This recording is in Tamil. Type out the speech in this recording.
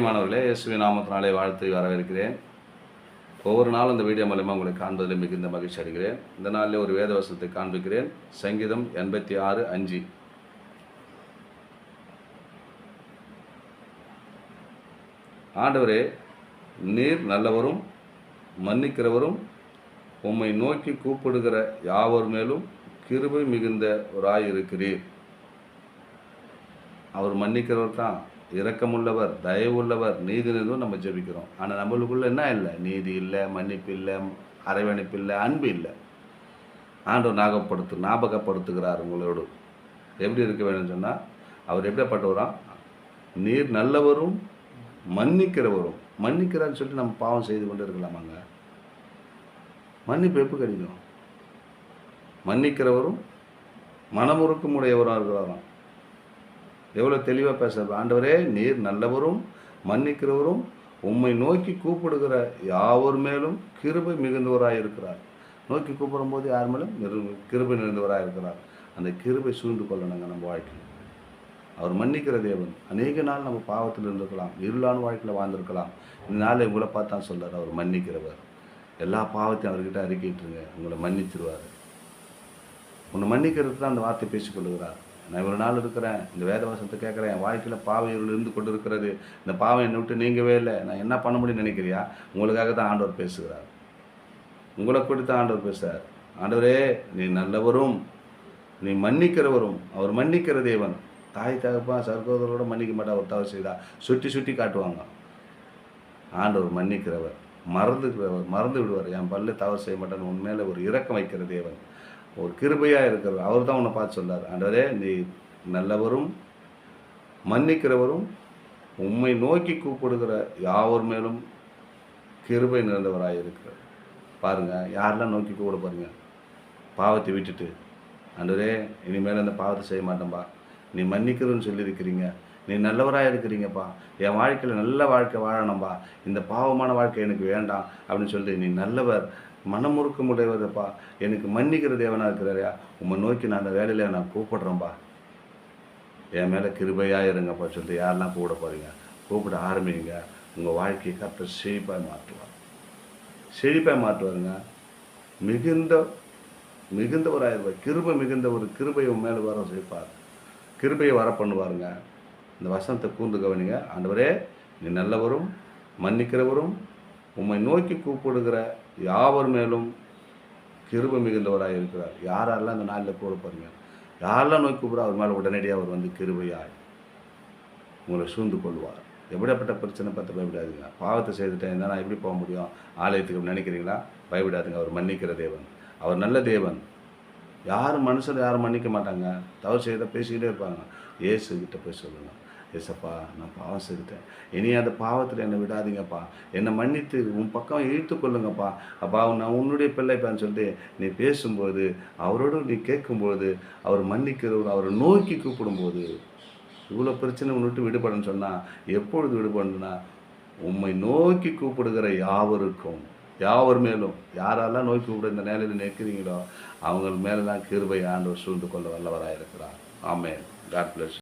மாணவர்களே, இயேசுவின் நாமத்தினாலே வாழ்த்து வரவேற்கிறேன். ஒவ்வொரு நாளும் இந்த வீடியோ மூலமாக உங்களை காண்பதில் மிகுந்த மகிழ்ச்சி அடைகிறேன். இந்த நாளிலே ஒரு வேத வசனத்தை காண்பிக்கிறேன். சங்கீதம் 86:5. ஆண்டவரே, நீர் நல்லவரும் மன்னிக்கிறவரும் உம்மை நோக்கி கூப்பிடுகிற யாவர் மேலும் கிருபை மிகுந்தவராயிருக்கிறீர். அவர் மன்னிக்கிறவர் தான், இரக்கமுள்ளவர், தயவுள்ளவர், நீதினதும் நம்ம ஜெபிக்கிறோம். ஆனால் நம்மளுக்குள்ள என்ன இல்லை? நீதி இல்லை, மன்னிப்பு இல்லை, அரவணைப்பு இல்லை, அன்பு இல்லை. ஆண்டவர் ஞாபகப்படுத்துகிறார் உங்களோடு. எப்படி இருக்க வேணும்னு சொன்னால், அவர் எப்படிப்பட்டவராம்? நீர் நல்லவரும் மன்னிக்கிறவரும். மன்னிக்கிறான்னு சொல்லிட்டு நம்ம பாவம் செய்து கொண்டு இருக்கலாமாங்க? மன்னிப்பு எப்போ கிடைக்கும்? மன்னிக்கிறவரும் மனமுறுக்கும் உடையவராக இருக்கிறாராம். எவ்வளோ தெளிவாக பேசுறது! ஆண்டவரே, நீர் நல்லவரும் மன்னிக்கிறவரும் உம்மை நோக்கி கூப்பிடுகிற யாவர் மேலும் கிருபை மிகுந்தவராக இருக்கிறார். நோக்கி கூப்பிடும்போது யார் மேலும் கிருபை நிறைந்தவராக இருக்கிறார். அந்த கிருபை சூழ்ந்து கொள்ளணுங்க நம்ம வாழ்க்கையில். அவர் மன்னிக்கிற தேவன். அநேக நாள் நம்ம பாவத்தில் இருந்திருக்கலாம், இருளான வாழ்க்கையில் வாழ்ந்திருக்கலாம். இந்த நாள் உங்களை பார்த்தா சொல்கிறார், அவர் மன்னிக்கிறவர். எல்லா பாவத்தையும் அவர்கிட்ட அறிக்கிட்டுருங்க, உங்களை மன்னிச்சிருவார். உன்னை மன்னிக்கிறது தான் அந்த வார்த்தை பேசிக்கொள்ளுகிறார். நான் இவ்வளோ நாள் இருக்கிறேன், இந்த வேத வசனத்தை கேட்குறேன், என் வாழ்க்கையில் பாவம் இருந்து கொண்டு இருக்கிறது, இந்த பாவம் என்னை விட்டு நீங்கவே இல்லை, நான் என்ன பண்ண முடியும்னு நினைக்கிறியா? உங்களுக்காக தான் ஆண்டவர் பேசுகிறார். உங்களை கொடுத்து ஆண்டவர் பேசுகிறார். ஆண்டவரே, நீ நல்லவரும் நீ மன்னிக்கிறவரும். அவர் மன்னிக்கிற தேவன். தாய் தகப்பா சகோதரோட மன்னிக்க மாட்டா. அவர் தவறு செய்தா சுட்டி சுட்டி காட்டுவாங்க. ஆண்டவர் மன்னிக்கிறவர், மறந்து விடுவார். என் பல்லு தவறு செய்ய மாட்டான்னு உண்மையில ஒரு இரக்கம் வைக்கிற தேவன், ஒரு கிருபையாக இருக்கிறவர். அவர் தான் உன்னை பார்த்து சொல்கிறார், ஆண்டவரே, நீ நல்லவரும் மன்னிக்கிறவரும் உம்மை நோக்கி கூப்பிடுகிற யாவர் மேலும் கிருபை நிறைந்தவராக இருக்கிறார். பாருங்கள், யாரெல்லாம் நோக்கி கூப்பிட பாருங்க. பாவத்தை விட்டுட்டு, ஆண்டவரே, இனிமேல் அந்த பாவத்தை செய்ய மாட்டேன்பா, நீ மன்னிக்கிறன்னு சொல்லியிருக்கிறீங்க, நீ நல்லவராக இருக்கிறீங்கப்பா, என் வாழ்க்கையில் நல்ல வாழ்க்கை வாழணும்பா, இந்த பாவமான வாழ்க்கை எனக்கு வேண்டாம் அப்படின்னு சொல்லிட்டு, நீ நல்லவர் மனமுறுக்க முடியவதப்பா, எனக்கு மன்னிக்கிற தேவனாக இருக்கிறாரியா, உம்மை நோக்கி நான் அந்த வேலையில் நான் கூப்பிடுறேன்பா, என் மேலே கிருபையாக இருங்கப்பா சொல்லிட்டு யாரெல்லாம் கூப்பிட போகிறீங்க, கூப்பிட ஆரம்பிங்க. உங்கள் வாழ்க்கையை கரெக்டாக செழிப்பாக மாற்றுவாருங்க. மிகுந்தவராயிருவார். கிருபை மிகுந்த ஒரு கிருபையை உன் மேலே வர செய்ப்பார். கிருபையை வர பண்ணுவாருங்க. இந்த வசனத்தை கூர்ந்து கவனிங்க. ஆண்டவரே, நீ நல்லவரும் மன்னிக்கிறவரும் உம்மை நோக்கி கூப்பிடுகிற யாவர் மேலும் கிருபை மிகுந்தவராக இருக்கிறார். யாரெல்லாம் இந்த நாளில் கூட பாருங்க, யாரெல்லாம் நோக்கி கூப்பிட அவர் மேலே உடனடியாக அவர் வந்து கிருபையாய் உங்களை சூழ்ந்து கொள்வார். எப்படிப்பட்ட பிரச்சனை பார்த்து பயப்படாதுங்க. பாவத்தை செய்துட்டேன் இருந்தால் நான் எப்படி போக முடியும் ஆலயத்துக்கு நினைக்கிறீங்களா? பயப்படாதுங்க. அவர் மன்னிக்கிற தேவன், அவர் நல்ல தேவன். யாரும் யாரும் மன்னிக்க மாட்டாங்க. தவறு செய்த பேசிக்கிட்டே இருப்பாங்க. இயேசுகிட்ட போய் சொல்லணும், ஏசப்பா, நான் பாவம் செய்துட்டேன், இனி அந்த பாவத்தில் என்னை விடாதீங்கப்பா, என்னை மன்னித்து உன் பக்கம் இழுத்து கொள்ளுங்கப்பா, அப்பா நான் உன்னுடைய பிள்ளைப்பான்னு சொல்லிட்டு நீ பேசும்போது, அவரோடு நீ கேட்கும்போது, அவர் மன்னிக்கிறவர், அவரை நோக்கி கூப்பிடும்போது, இவ்வளோ பிரச்சனை உன்னை விட்டு விடுபடன்னு சொன்னால் எப்பொழுது விடுபடணும்னா, உம்மை நோக்கி கூப்பிடுகிற யாவர் மேலும், யாரெல்லாம் நோக்கி கூப்பிட இந்த நிலையில் நிற்கிறீங்களோ அவங்க மேலே தான் கிருபை ஆண்டவர் சூழ்ந்து கொள்ள வல்லவராக இருக்கிறார். ஆமென். God plus.